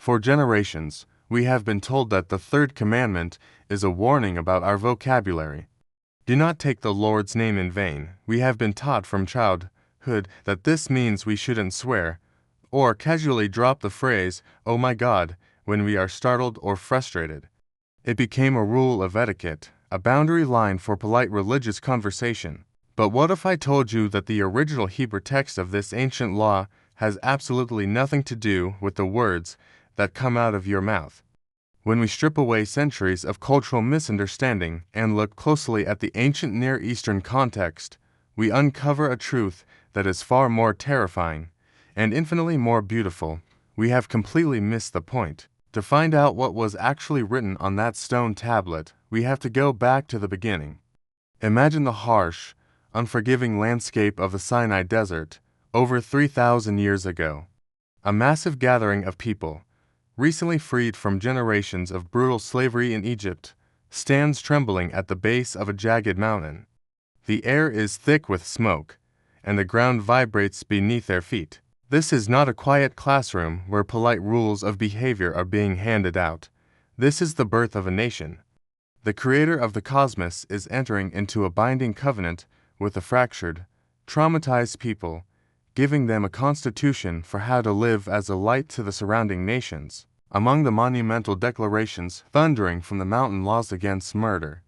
For generations, we have been told that the Third Commandment is a warning about our vocabulary. Do not take the Lord's name in vain. We have been taught from childhood that this means we shouldn't swear, or casually drop the phrase, "Oh my God," when we are startled or frustrated. It became a rule of etiquette, a boundary line for polite religious conversation. But what if I told you that the original Hebrew text of this ancient law has absolutely nothing to do with the words that come out of your mouth? When we strip away centuries of cultural misunderstanding and look closely at the ancient Near Eastern context, we uncover a truth that is far more terrifying and infinitely more beautiful. We have completely missed the point. To find out what was actually written on that stone tablet, we have to go back to the beginning. Imagine the harsh, unforgiving landscape of the Sinai Desert over 3,000 years ago. A massive gathering of people, recently freed from generations of brutal slavery in Egypt, stands trembling at the base of a jagged mountain. The air is thick with smoke, and the ground vibrates beneath their feet. This is not a quiet classroom where polite rules of behavior are being handed out. This is the birth of a nation. The creator of the cosmos is entering into a binding covenant with a fractured, traumatized people, giving them a constitution for how to live as a light to the surrounding nations. Among the monumental declarations thundering from the mountain laws against murder,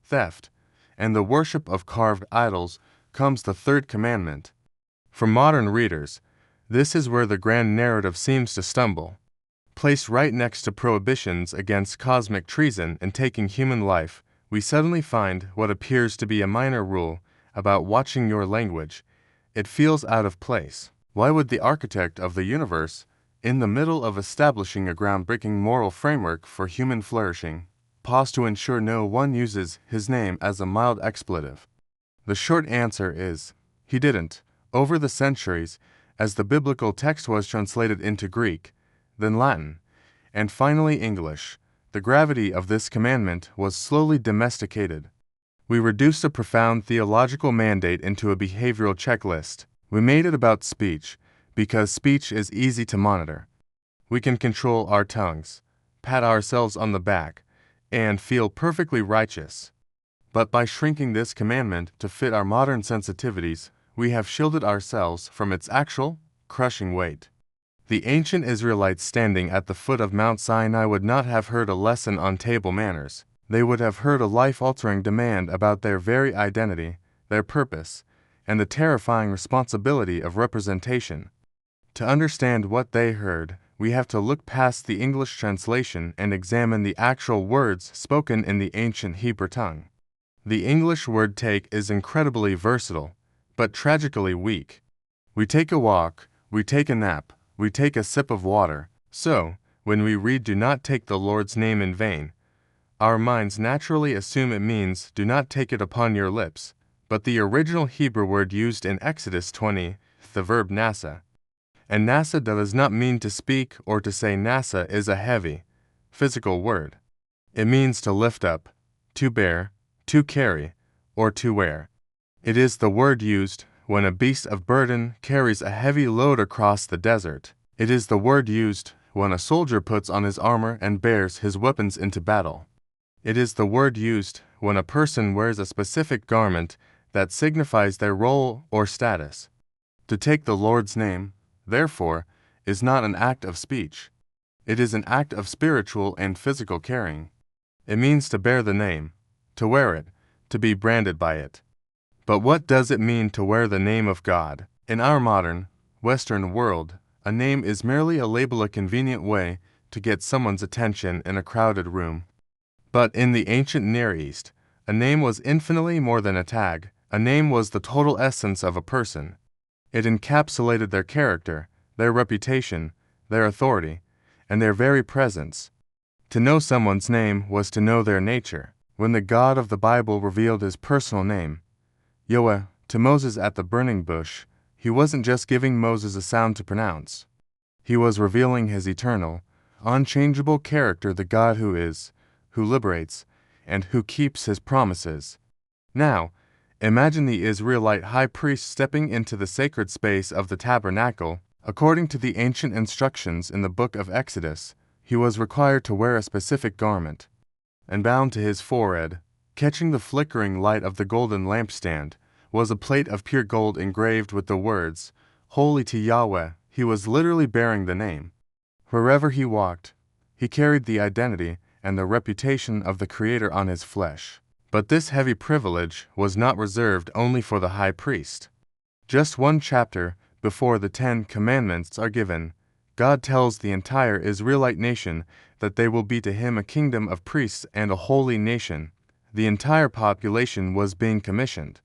theft, and the worship of carved idols comes the Third Commandment. For modern readers, this is where the grand narrative seems to stumble. Placed right next to prohibitions against cosmic treason and taking human life, we suddenly find what appears to be a minor rule about watching your language. It feels out of place. Why would the architect of the universe, in the middle of establishing a groundbreaking moral framework for human flourishing, pause to ensure no one uses his name as a mild expletive? The short answer is, he didn't. Over the centuries, as the biblical text was translated into Greek, then Latin, and finally English, the gravity of this commandment was slowly domesticated. We reduced a profound theological mandate into a behavioral checklist. We made it about speech, because speech is easy to monitor. We can control our tongues, pat ourselves on the back, and feel perfectly righteous. But by shrinking this commandment to fit our modern sensitivities, we have shielded ourselves from its actual, crushing weight. The ancient Israelites standing at the foot of Mount Sinai would not have heard a lesson on table manners. They would have heard a life-altering demand about their very identity, their purpose, and the terrifying responsibility of representation. To understand what they heard, we have to look past the English translation and examine the actual words spoken in the ancient Hebrew tongue. The English word take is incredibly versatile, but tragically weak. We take a walk, we take a nap, we take a sip of water. So, when we read "do not take the Lord's name in vain," our minds naturally assume it means "do not take it upon your lips." But the original Hebrew word used in Exodus 20, the verb nasa. And nasa does not mean to speak or to say. Nasa is a heavy, physical word. It means to lift up, to bear, to carry, or to wear. It is the word used when a beast of burden carries a heavy load across the desert. It is the word used when a soldier puts on his armor and bears his weapons into battle. It is the word used when a person wears a specific garment that signifies their role or status. To take the Lord's name, therefore, is not an act of speech. It is an act of spiritual and physical carrying. It means to bear the name, to wear it, to be branded by it. But what does it mean to wear the name of God? In our modern, Western world, a name is merely a label, a convenient way to get someone's attention in a crowded room. But in the ancient Near East, a name was infinitely more than a tag. A name was the total essence of a person. It encapsulated their character, their reputation, their authority, and their very presence. To know someone's name was to know their nature. When the God of the Bible revealed his personal name, Yahweh, to Moses at the burning bush, he wasn't just giving Moses a sound to pronounce. He was revealing his eternal, unchangeable character, the God who is, who liberates, and who keeps his promises. Now, imagine the Israelite high priest stepping into the sacred space of the tabernacle, According to the ancient instructions in the book of Exodus, he was required to wear a specific garment, and bound to his forehead, catching the flickering light of the golden lampstand, was a plate of pure gold engraved with the words, "Holy to Yahweh." He was literally bearing the name. Wherever he walked, he carried the identity and the reputation of the Creator on his flesh. But this heavy privilege was not reserved only for the high priest. Just one chapter before the 10 Commandments are given, God tells the entire Israelite nation that they will be to him a kingdom of priests and a holy nation. The entire population was being commissioned.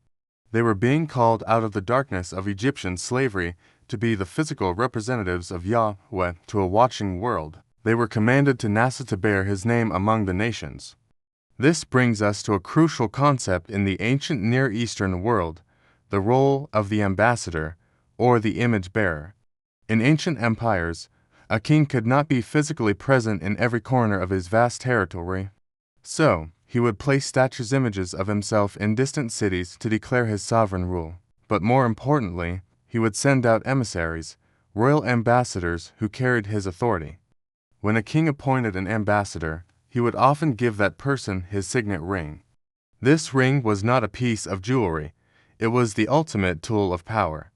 They were being called out of the darkness of Egyptian slavery to be the physical representatives of Yahweh to a watching world. They were commanded to bear his name among the nations. This brings us to a crucial concept in the ancient Near Eastern world, the role of the ambassador, or the image bearer. In ancient empires, a king could not be physically present in every corner of his vast territory. So, he would place statues images of himself in distant cities to declare his sovereign rule. But more importantly, he would send out emissaries, royal ambassadors who carried his authority. When a king appointed an ambassador, he would often give that person his signet ring. This ring was not a piece of jewelry, it was the ultimate tool of power.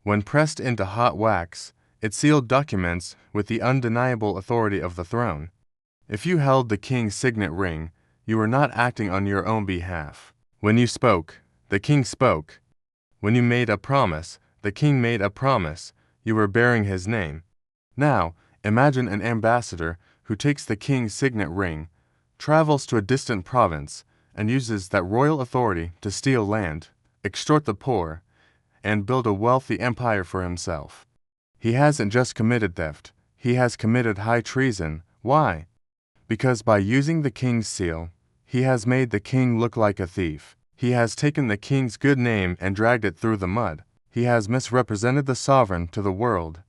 When pressed into hot wax, it sealed documents with the undeniable authority of the throne. If you held the king's signet ring, you were not acting on your own behalf. When you spoke, the king spoke. When you made a promise, the king made a promise. You were bearing his name. Now, imagine an ambassador who takes the king's signet ring, travels to a distant province, and uses that royal authority to steal land, extort the poor, and build a wealthy empire for himself. He hasn't just committed theft, he has committed high treason. Why? Because by using the king's seal, he has made the king look like a thief. He has taken the king's good name and dragged it through the mud. He has misrepresented the sovereign to the world.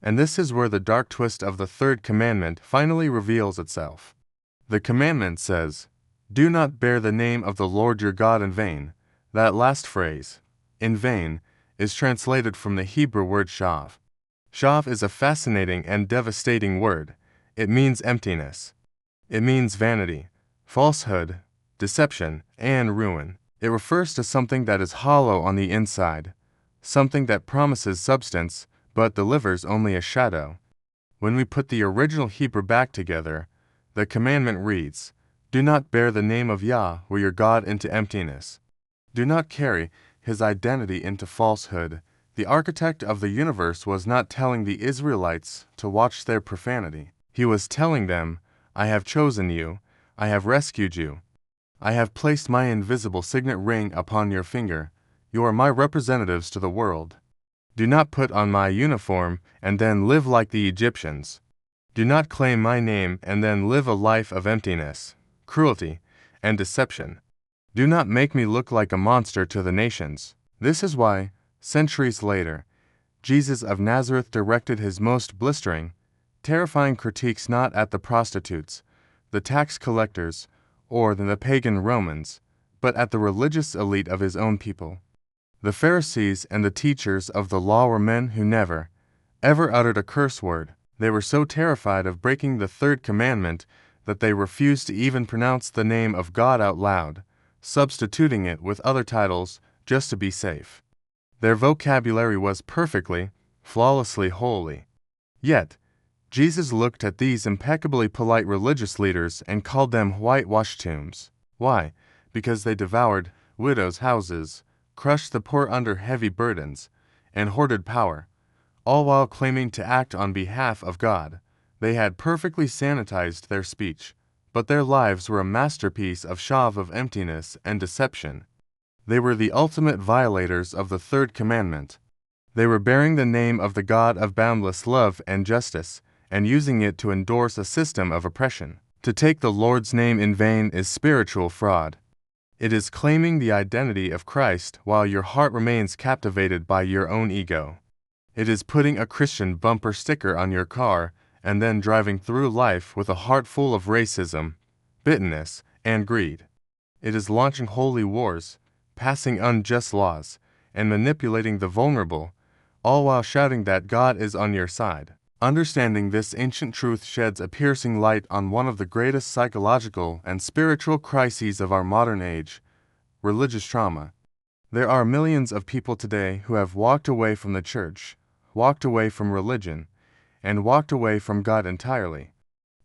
And this is where the dark twist of the Third Commandment finally reveals itself. The commandment says, "Do not bear the name of the Lord your God in vain." That last phrase, "in vain," is translated from the Hebrew word shav. Shav is a fascinating and devastating word. It means emptiness. It means vanity, falsehood, deception, and ruin. It refers to something that is hollow on the inside, something that promises substance but delivers only a shadow. When we put the original Hebrew back together, the commandment reads, "Do not bear the name of Yahweh your God into emptiness." Do not carry his identity into falsehood. The architect of the universe was not telling the Israelites to watch their profanity. He was telling them, "I have chosen you, I have rescued you. I have placed my invisible signet ring upon your finger. You are my representatives to the world. Do not put on my uniform and then live like the Egyptians. Do not claim my name and then live a life of emptiness, cruelty, and deception. Do not make me look like a monster to the nations." This is why, centuries later, Jesus of Nazareth directed his most blistering, terrifying critiques not at the prostitutes, the tax collectors, or the pagan Romans, but at the religious elite of his own people. The Pharisees and the teachers of the law were men who never, ever uttered a curse word. They were so terrified of breaking the Third Commandment that they refused to even pronounce the name of God out loud, substituting it with other titles just to be safe. Their vocabulary was perfectly, flawlessly holy. Yet, Jesus looked at these impeccably polite religious leaders and called them whitewashed tombs. Why? Because they devoured widows' houses, crushed the poor under heavy burdens, and hoarded power, all while claiming to act on behalf of God. They had perfectly sanitized their speech, but their lives were a masterpiece of shav of emptiness and deception. They were the ultimate violators of the Third Commandment. They were bearing the name of the God of boundless love and justice, and using it to endorse a system of oppression. To take the Lord's name in vain is spiritual fraud. It is claiming the identity of Christ while your heart remains captivated by your own ego. It is putting a Christian bumper sticker on your car and then driving through life with a heart full of racism, bitterness, and greed. It is launching holy wars, passing unjust laws, and manipulating the vulnerable, all while shouting that God is on your side. Understanding this ancient truth sheds a piercing light on one of the greatest psychological and spiritual crises of our modern age: religious trauma. There are millions of people today who have walked away from the church, walked away from religion, and walked away from God entirely.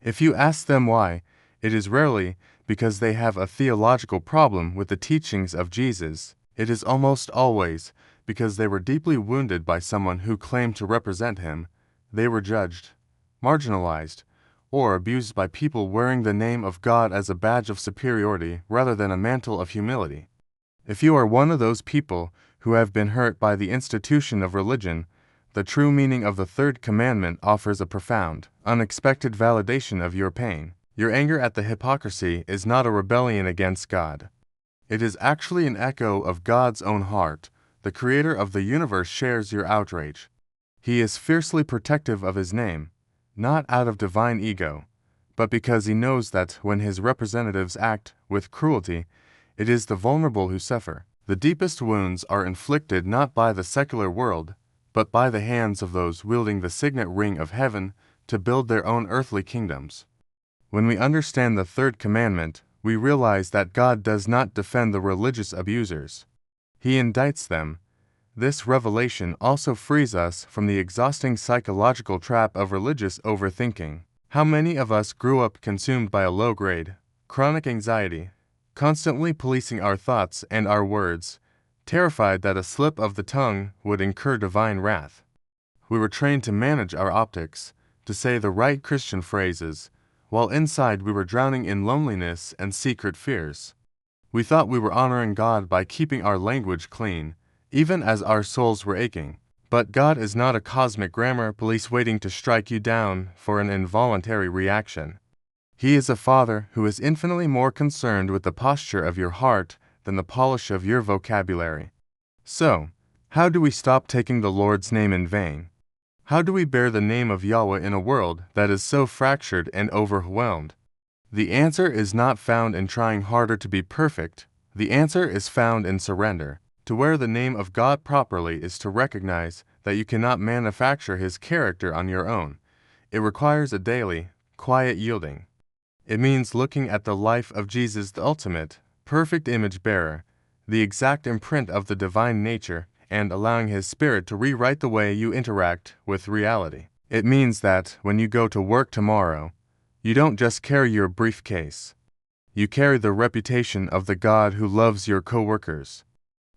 If you ask them why, it is rarely because they have a theological problem with the teachings of Jesus. It is almost always because they were deeply wounded by someone who claimed to represent him. They were judged, marginalized, or abused by people wearing the name of God as a badge of superiority rather than a mantle of humility. If you are one of those people who have been hurt by the institution of religion, the true meaning of the Third Commandment offers a profound, unexpected validation of your pain. Your anger at the hypocrisy is not a rebellion against God. It is actually an echo of God's own heart. The Creator of the universe shares your outrage. He is fiercely protective of his name, not out of divine ego, but because he knows that when his representatives act with cruelty, it is the vulnerable who suffer. The deepest wounds are inflicted not by the secular world, but by the hands of those wielding the signet ring of heaven to build their own earthly kingdoms. When we understand the Third Commandment, we realize that God does not defend the religious abusers. He indicts them. This revelation also frees us from the exhausting psychological trap of religious overthinking. How many of us grew up consumed by a low-grade, chronic anxiety, constantly policing our thoughts and our words, terrified that a slip of the tongue would incur divine wrath? We were trained to manage our optics, to say the right Christian phrases, while inside we were drowning in loneliness and secret fears. We thought we were honoring God by keeping our language clean, even as our souls were aching. But God is not a cosmic grammar police waiting to strike you down for an involuntary reaction. He is a Father who is infinitely more concerned with the posture of your heart than the polish of your vocabulary. So, how do we stop taking the Lord's name in vain? How do we bear the name of Yahweh in a world that is so fractured and overwhelmed? The answer is not found in trying harder to be perfect. The answer is found in surrender. To wear the name of God properly is to recognize that you cannot manufacture His character on your own. It requires a daily, quiet yielding. It means looking at the life of Jesus, the ultimate, perfect image bearer, the exact imprint of the divine nature, and allowing His Spirit to rewrite the way you interact with reality. It means that when you go to work tomorrow, you don't just carry your briefcase. You carry the reputation of the God who loves your coworkers.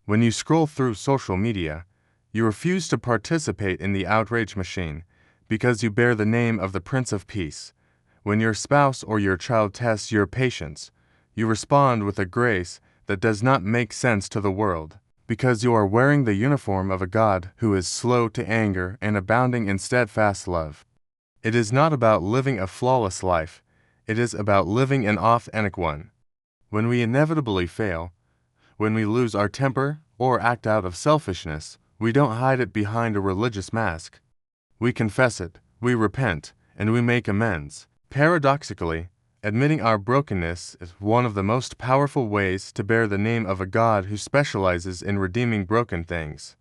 When you scroll through social media, you refuse to participate in the outrage machine because you bear the name of the Prince of Peace. When your spouse or your child tests your patience, you respond with a grace that does not make sense to the world, because you are wearing the uniform of a God who is slow to anger and abounding in steadfast love. It is not about living a flawless life, it is about living an authentic one. When we inevitably fail, when we lose our temper or act out of selfishness, we don't hide it behind a religious mask. We confess it, we repent, and we make amends. Paradoxically, admitting our brokenness is one of the most powerful ways to bear the name of a God who specializes in redeeming broken things.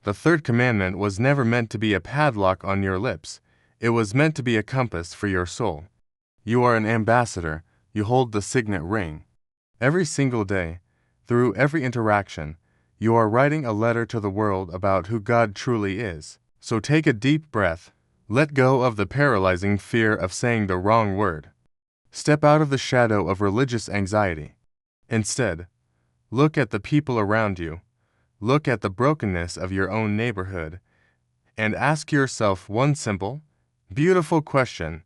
The Third Commandment was never meant to be a padlock on your lips. It was meant to be a compass for your soul. You are an ambassador. You hold the signet ring. Every single day, through every interaction, you are writing a letter to the world about who God truly is. So take a deep breath. Let go of the paralyzing fear of saying the wrong word. Step out of the shadow of religious anxiety. Instead, look at the people around you. Look at the brokenness of your own neighborhood, and ask yourself one simple, beautiful question: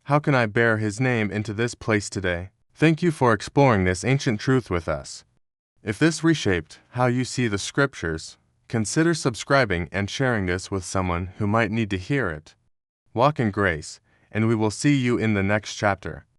how can I bear His name into this place today? Thank you for exploring this ancient truth with us. If this reshaped how you see the Scriptures, consider subscribing and sharing this with someone who might need to hear it. Walk in grace, and we will see you in the next chapter.